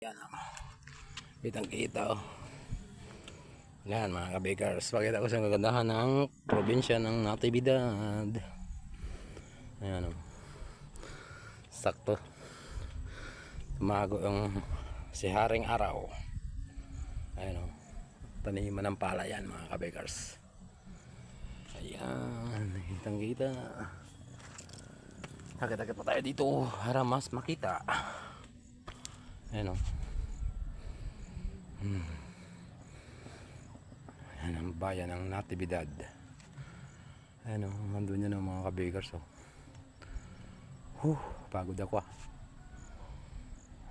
Yan o. Kitang kita o. Yan mga kabikers. Pakita ko sa kagandahan ng probinsya ng Natividad. Ayan o. Sakto. Tumago yung si Haring Araw. Ayan o. Taniman ng pala yan mga kabikers. Ayan. Kitang kita. Hakit-hakit pa tayo dito para mas makita. Ayan o. Ayan ang bayan ng Natividad. Ayan o. Nandun yan ang mga kabikers o. Pagod ako ah.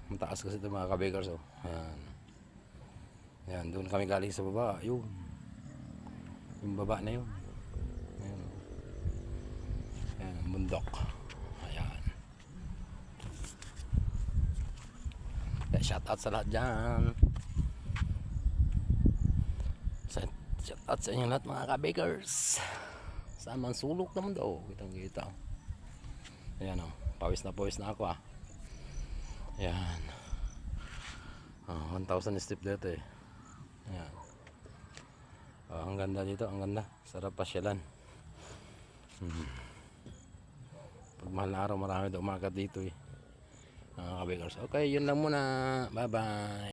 Mataas kasi ito mga kabikers o. Ayan. Ayan. Doon kami galing sa baba. Yun. Yung baba na yun. Ayan o. Ayan ang bundok. Ayan. Kaya shout out sa lahat dyan. Shout out sa inyo lahat mga kabikers. Sama ang sulok naman daw. Kitang kita. Ayan o. Pawis na ako ah. Ayan. 1,000 step dito eh. Ayan. Ang ganda dito. Ang ganda. Sarap pasyalan. Pag mahal na araw marami daw umagat dito eh. Mga kabikers. Okay, yun lang muna. Bye bye.